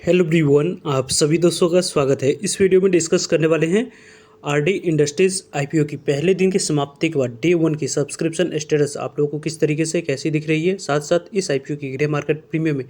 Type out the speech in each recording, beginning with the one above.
Hello everyone, आप सभी दोस्तों का स्वागत है। इस वीडियो में डिस्कस करने वाले हैं आरडी इंडस्ट्रीज आईपीओ की पहले दिन की समाप्ति के बाद डे वन की सब्सक्रिप्शन स्टेटस आप लोगों को किस तरीके से कैसी दिख रही है, साथ साथ इस आईपीओ की ग्रे मार्केट प्रीमियम में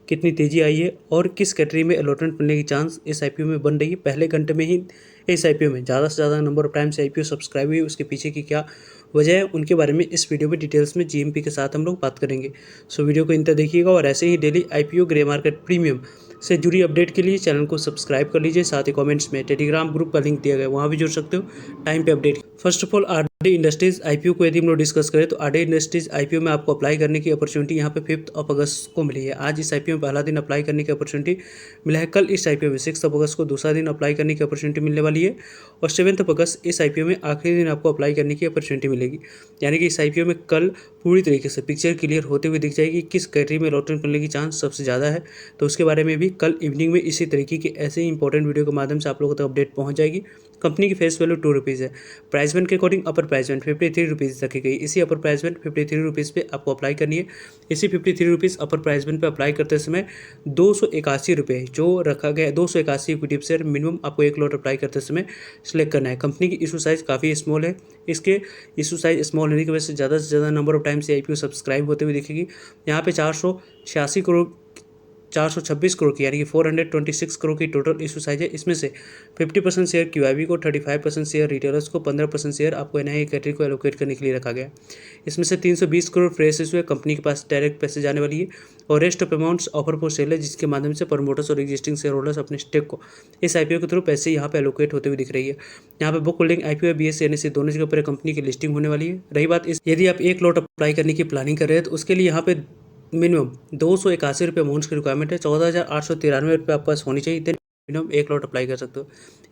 कितनी तेजी आई है और किस कैटेगरी में अलॉटमेंट मिलने की चांस इस आईपीओ में बन रही है। पहले घंटे में ही इस आईपीओ में ज़्यादा से ज़्यादा नंबर ऑफ टाइम से आईपीओ सब्सक्राइब हुई, उसके पीछे की क्या वजह है, उनके बारे में इस वीडियो में डिटेल्स में जीएमपी के साथ हम लोग बात करेंगे। सो वीडियो को इंत देखिएगा और ऐसे ही daily IPO grey market premium से जुड़ी अपडेट के लिए चैनल को सब्सक्राइब कर लीजिए। साथ ही कमेंट्स में टेलीग्राम ग्रुप का लिंक दिया गया है, वहाँ भी जुड़ सकते हो टाइम पे update. First of all RD industries IPO को यदि हम लोग डिस्कस करें तो आरडी इंडस्ट्रीज आईपीओ में आपको अप्लाई करने की अपॉर्चुनिटी यहाँ पे 5 अगस्त को मिली है। आज इस आईपीओ में पहला दिन अप्लाई करने की अपॉर्चुनिटी मिला है। कल इस आईपीओ में 6 अगस्त को दूसरा दिन अप्लाई करने की अपॉर्चुनिटी मिलने वाली है और 7 अगस्त इस आईपीओ में आखिरी दिन आपको अप्लाई करने की अपॉर्चुनिटी मिलेगी। यानी कि इस आईपीओ में कल पूरी तरीके से पिक्चर क्लियर होते हुए दिख जाएगी किस कैटेगरी में अलॉटमेंट मिलने की चांस सबसे ज़्यादा है। तो उसके बारे में भी कल इवनिंग में इसी तरीके के ऐसे ही इंपॉर्टेंट वीडियो के माध्यम से आप लोगों तक अपडेट पहुंच जाएगी। कंपनी की फेस वैल्यू 2 रुपीज़ है। प्राइस बैंड के अकॉर्डिंग अपर प्राइस बैंड 53 रुपीज़ रखी गई। इसी अपर प्राइस बैंड 53 रुपीज़ पे आपको अप्लाई करनी है। इसी 53 रुपीज़ अपर प्राइस बैंड पे अप्लाई करते समय 281 रुपये जो रखा गया है, 281 इक्विटी शेयर मिनिमम आपको एक लॉट अप्लाई करते समय सिलेक्ट करना है। कंपनी की इशू साइज़ काफ़ी स्मॉल है। इसके इशू साइज स्मॉल होने की वजह से ज़्यादा नंबर ऑफ टाइम से आईपीओ सब्सक्राइब होते हुए दिखेगी। यहाँ पे 426 करोड़ की यानी कि 426 करोड़ की टोटल इशू साइज है। इसमें से 50% शेयर क्यूआईबी को, 35% शेयर रिटेलर्स को, 15% शेयर आपको एनआईए कैटेगरी को एलोकेट करने के लिए रखा गया। इसमें से 320 करोड़ फ्रेश इशू है, कंपनी के पास डायरेक्ट पैसे जाने वाली है और rest of amounts offer for sale है, जिसके माध्यम से प्रमोटर्स और एग्जिस्टिंग शेयर होल्डर्स अपने स्टेक को इस आईपीओ के थ्रू पैसे यहाँ पे एलोकेट होते हुए दिख रही है। यहाँ पे book holding IPO BSE NSE दोनों जगह पर कंपनी की लिस्टिंग होने वाली है। रही बात इस यदि आप एक लॉट अप्लाई करने की प्लानिंग कर रहे हैं तो उसके लिए यहाँ पे मिनिमम 281 रुपये अमाउंट की रिक्वायरमेंट है। 14,893 रुपये आपके पास होनी चाहिए, देन मिनिमम एक लॉट अप्लाई कर सकते हो।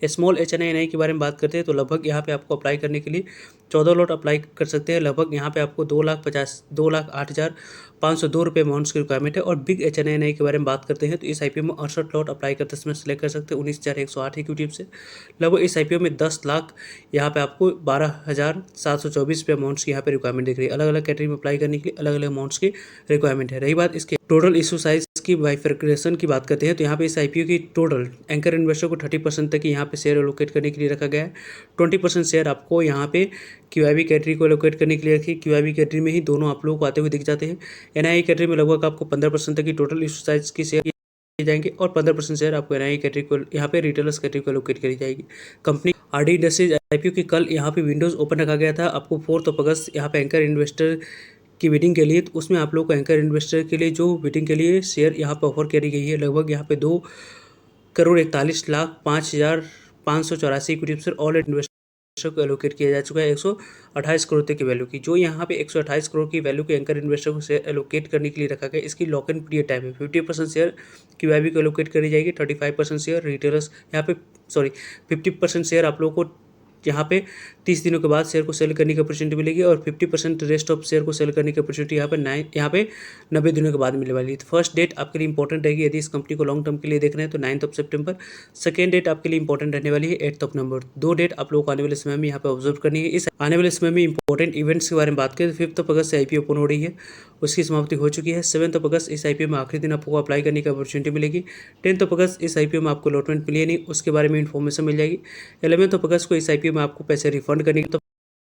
स्मॉल एचएनआई के बारे में बात करते हैं तो लगभग यहाँ पे आपको अप्लाई करने के लिए 14 लॉट अप्लाई कर सकते हैं। लगभग यहाँ पे आपको 2,08,502 रुपये अमाउंट्स की रिक्वायरमेंट है। और बिग एचएनआई के बारे में बात करते हैं तो इस आईपीओ में 68 लॉट अप्लाई करते समय सिलेक्ट कर सकते हैं 19,108 इक्विटी से। लगभग इस आईपीओ में 10 लाख यहाँ पे आपको 12,724 रुपये अमाउंट्स की यहाँ पे रिक्वायरमेंट दिख रही है। अलग अलग कैटेगरी में अप्लाई करने के लिए अलग अलग अमाउंट्स की रिक्वायरमेंट है। रही बात इसके टोटल इशू साइज की बाइफर्केशन की बात करते हैं तो यहाँ पे इस आईपीओ की टोटल एंकर इन्वेस्टर को 30% तक यहाँ पे शेयर एलोकेट करने के लिए रखा गया है। 20% शेयर आपको यहाँ पे क्यूआईबी कैटेगरी को एलोकेट करने के लिए रखी। क्यूआईबी कैटेगरी में ही दोनों आप लोगों को आते हुए दिख जाते हैं। एनआईए कैटेगरी में लगभग आपको 15% तक की टोटल इशू साइज की शेयर किए जाएंगे और 15% शेयर आपको एनआईए कैटेगरी को यहाँ पे रिटेलर्स कैटेगरी को एलोकेट करी जाएगी। कंपनी आरडी इंडस्ट्रीज आईपीओ की कल यहाँ पे विंडोज ओपन रखा गया था। आपको 4 अगस्त यहाँ पे एंकर इन्वेस्टर की वेटिंग के लिए, तो उसमें आप लोग को एंकर इन्वेस्टर के लिए जो वेटिंग के लिए शेयर यहाँ पे ऑफर करी गई है लगभग यहाँ पे 2,41,05,584 इक्विटी शेयर ऑल इन्वेस्टर को एलोकेट किया जा चुका है 128 करोड़ तक की वैल्यू की। जो यहाँ पे 128 करोड़ की वैल्यू के एंकर इन्वेस्टर को शेयर एलोकेट करने के लिए रखा गया। इसकी लॉक इन पीरियड टाइम है। 50% शेयर क्यूआईबी को एलोकेट करी जाएगी, 35% शेयर रिटेलर्स यहाँ पे 50% शेयर आप लोगों को यहाँ पे 30 दिनों के बाद शेयर को सेल करने की अपॉर्चुनिटी मिलेगी और 50% रेस्ट ऑफ शेयर को सेल करने की अपॉर्चुनिटी यहाँ पे 90 दिनों के बाद मिलने वाली है। तो फर्स्ट डेट आपके लिए इंपॉर्टेंट रहेगी यदि इस कंपनी को लॉन्ग टर्म के लिए देख रहे हैं तो 9 सितंबर। सेकेंड डेट आपके लिए इंपॉर्टेंट रहने वाली है 8 नवंबर। 2 डेट आप लोगों को आने वाले समय में यहाँ पे ऑब्जर्व करनी है। इस आने वाले समय में इंपॉर्टेंट इवेंट्स के बारे में बात करें तो 5 अगस्त से आईपीओ ओपन हो रही है, उसकी समाप्ति हो चुकी है। 7 अगस्त इस आईपीओ में आखिरी दिन आपको अप्लाई करने की अपॉर्चुनिटी मिलेगी। 10 अगस्त इस आईपीओ में आपको अलॉटमेंट मिली नहीं, उसके बारे में इन्फॉर्मेशन मिल जाएगी। 11 अगस्त को इस आईपीओ में आपको पैसे रिफंड करने की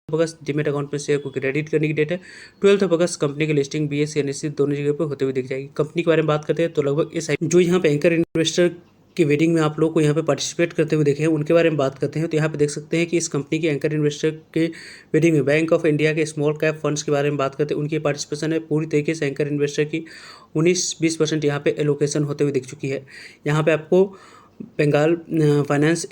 अगस्त डीमेट अकाउंट में शेयर को क्रेडिट करने की डेट है। 12 अगस्त कंपनी की लिस्टिंग बीएसई एनएसई दोनों जगह पर होते हुए दिख जाएगी। कंपनी के बारे में बात करते हैं तो लगभग इस जो यहाँ पे एंकर इन्वेस्टर की वेटिंग में आप लोग को यहाँ पे पार्टिसिपेट करते हुए देखे हैं उनके बारे में बात करते हैं तो यहाँ पे देख सकते हैं कि इस कंपनी के एंकर इन्वेस्टर के वेटिंग में बैंक ऑफ इंडिया के स्मॉल कैप फंड्स के बारे में बात करते हैं। उनकी पार्टिसिपेशन है पूरी तरीके से एंकर इन्वेस्टर की 19-20% यहाँ पे एलोकेशन होते हुए दिख चुकी है। यहाँ पे आपको बंगाल फाइनेंस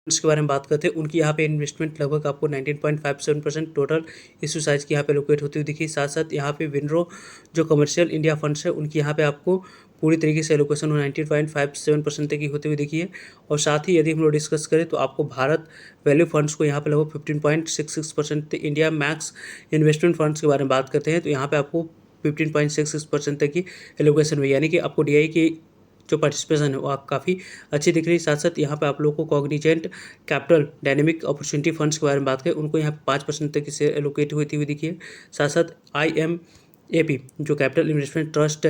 के बारे में बात करते हैं, उनकी यहाँ पे इन्वेस्टमेंट लगभग आपको 19.57% टोटल इशू साइज की यहाँ पे लोकेट होती हुई दिखी। साथ साथ यहाँ पे विनरो जो कमर्शियल इंडिया फंड्स है उनकी यहाँ पे आपको पूरी तरीके से एलोकेशन 19.57% तक की होती हुई दिखी है। और साथ ही यदि हम लोग डिस्कस करें तो आपको भारत वैल्यू फंड्स को यहाँ पे लगभग 15.66%, इंडिया मैक्स इन्वेस्टमेंट फंड्स के बारे में बात करते हैं तो यहाँ पे आपको 15.66% तक की एलोकेशन हुई, यानी कि आपको डीआई की जो पार्टिसिपेशन है वो आप काफ़ी अच्छी दिख रही है। साथ साथ यहाँ पे आप लोगों को Cognizant capital dynamic opportunity funds के बारे में बात करें, उनको यहाँ 5% तक की शेयर एलोकेट होती हुई दिखी है। साथ साथ IMAP जो कैपिटल इन्वेस्टमेंट ट्रस्ट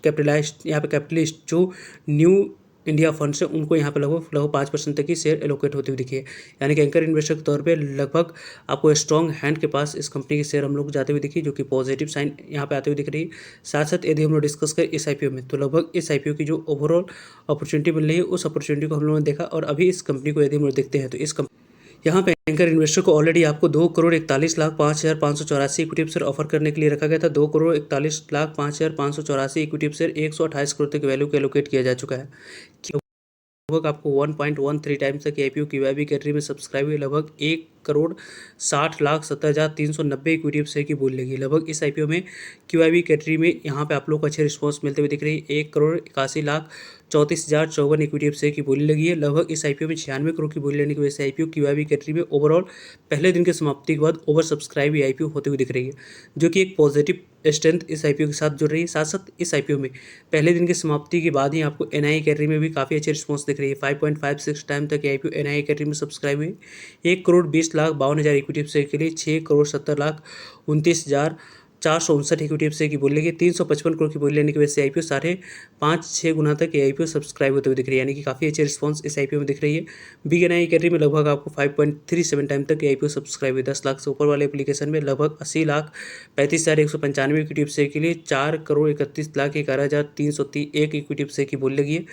कैपिटलाइज्ड यहाँ पे कैपिटलिस्ट जो न्यू इंडिया फंड से उनको यहाँ पे लगभग 5% तक की शेयर एलोकेट होती हुई दिखी है। यानी कि एंकर इन्वेस्टर के तौर पे लगभग आपको स्ट्रॉन्ग हैंड के पास इस कंपनी के शेयर हम लोग जाते हुए दिखी, जो कि पॉजिटिव साइन यहाँ पे आते हुए दिख रही है। साथ साथ यदि हम लोग डिस्कस करें इस IPO में, तो लगभग इस IPO की जो ओवरऑल अपॉर्चुनिटी मिल रही है उस अपॉर्चुनिटी को हम लोगों ने देखा। और अभी इस कंपनी को यदि हम लोग देखते हैं तो इस यहाँ पे एंकर इन्वेस्टर को ऑलरेडी आपको 2,41,05,584 इक्विटी शेयर ऑफर करने के लिए रखा गया था। 2,41,05,584 इक्विटी शेयर 128 करोड़ तक वैल्यू को एलोकेट किया जा चुका है। लगभग आपको 1.13 टाइम्स तक IPO QIB कैटेगरी में सब्सक्राइब हुई। लगभग 1,60,70,390 इक्विटी शेयर की बोल लगी। लगभग इस IPO में QIB कैटेगरी में यहाँ पे आप लोग को अच्छे रिस्पॉन्स मिलते हुए दिख रही है। 1,81,34,054 इक्विटी शेयर की बोली लगी है। लगभग इस IPO में 96 करोड़ की बोली लेने की वजह से IPO QIB कैटेगरी में ओवरऑल पहले दिन के समाप्ति के बाद ओवर सब्सक्राइब IPO होते हुए दिख रही है, जो कि एक पॉजिटिव स्ट्रेंथ इस IPO के साथ जुड़ रही है। साथ साथ इस IPO में पहले दिन की समाप्ति के बाद ही आपको NII कैटेगरी में भी काफ़ी अच्छे रिस्पॉन्स दिख रही है। 5.56 टाइम तक IPO NII कैटेगरी में सब्सक्राइब हुई। 1,20,52,000 इक्विटी शेयर के लिए 6,70,29,459 इक्विटी शेयर की बोली लगी। 355 करोड़ की बोली लेने की वजह से IPO 5.56 गुना तक IPO सब्सक्राइब होते हुए दिख रही है, यानी कि काफ़ी अच्छे रिस्पॉन्स इस IPO में दिख रही है। बिग NII कैटेगरी में लगभग आपको 5.37 टाइम तक IPO सब्सक्राइब हुई। 10 लाख से ऊपर वाले एप्लीकेशन में लगभग 80,35,195 इक्विटी शेयर के लिए 4,31,11,301 इक्विटी शेयर की बोली लगी है।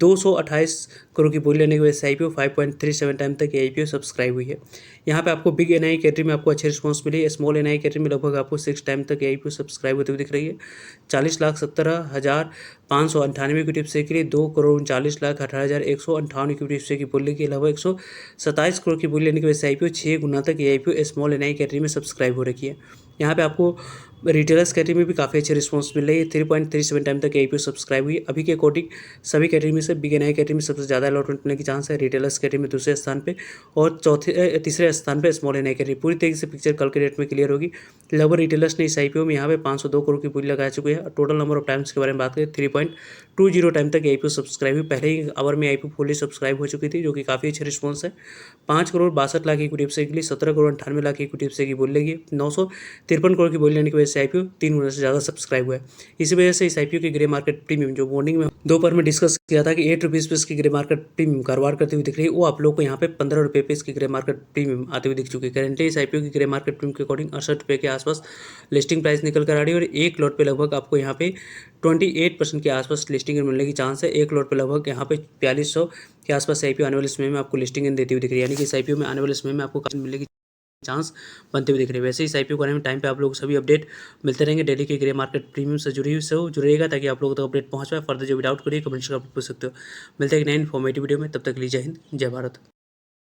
228 करोड़ की बोली लेने की वजह से IPO 5.37 टाइम तक IPO सब्सक्राइब हुई है। यहाँ पे आपको बिग NII कैटेगरी में आपको अच्छे रिस्पॉन्स मिली। स्मॉल NII कैटेगरी में लगभग आपको 6 टाइम तक IPO सब्सक्राइब होते हुए दिख रही है। 40,17,598 इक्विटी शेयर के लिए 2,39,18,158 इक्विटी शेयर की बोली लगी। लगभग 127 करोड़ की बोली लेने की वजह से IPO 6 गुना तक IPO स्मॉल NII कैटेगरी में सब्सक्राइब हो रखी है। यहाँ पे आपको रिटेलर्स कैटेगरी में भी काफ़ी अच्छे रिस्पॉन्स मिल रही है। 3.37 टाइम तक IPO सब्सक्राइब हुई। अभी के अकॉर्डिंग सभी कैटेगरी में से बिग NII कैटेगरी में सबसे ज़्यादा अलॉटमेंट मिलने की चांस है। रिटेलर्स कैटेगरी में दूसरे स्थान पे और तीसरे स्थान पे स्मॉल NII कैटेगरी। पूरी तरीके से पिक्चर कल के डेट में क्लियर होगी। लगभग रिटेलर्स ने इस IPO में यहाँ पे 502 करोड़ की बोली लगा चुकी है। टोटल नंबर ऑफ टाइम्स के बारे में बात करें 3.20 टाइम तक IPO सब्सक्राइब हुई। पहले ही आवर में IPO फुली सब्सक्राइब हो चुकी थी, जो कि काफ़ी अच्छे रिस्पॉन्स है। 5,62,00,000 इक्विटी शेयर के लिए 17,98,00,000 इक्विटी शेयर की बोली लगी है। 953 करोड़ की बोली लेने की वजह से IPO 3 गुना से ज़्यादा सब्सक्राइब हुआ है। इसी वजह से इस IPO की ग्रे मार्केट प्रीमियम जो मॉर्निंग में दोपहर में डिस्कस किया था कि 8 रुपीज़ पे इसकी ग्रे मार्केट प्रीमियम कारोबार करते हुए दिख रही है, वो आप लोग को यहाँ पे 15 रुपये पे इसकी ग्रे मार्केट प्रीमियम आते हुए दिख चुकी है। करेंटली इस IPO की ग्रे मार्केट प्रीमियम के अकॉर्डिंग 68 रुपये के आसपास लिस्टिंग प्राइस निकल कर आ रही है। और एक लॉट पे लगभग आपको यहाँ पे 28% के आसपास लिस्टिंग मिलने की चांस है। एक लॉट पे लगभग यहाँ पे 4200 के आसपास IPO आने वाले समय में आपको लिस्टिंग देती हुई दिख रही है, यानी कि इस IPO में आने वाले समय में आपको काफी मिलने की चांस बनते हुए दिख रहे हैं। वैसे इस IPO करने में टाइम पे आप लोग सभी अपडेट मिलते रहेंगे। डेली के ग्रे मार्केट प्रीमियम से जुड़ेगा ताकि आप लोगों तक अपडेट पहुंच पाए। फर्दर जो भी डाउट करिए कमेंट्स कर पूछ सकते हो। मिलते हैं एक नए इन्फॉर्मेटिव वीडियो में, तब तक लीजिए हिंद, जय भारत।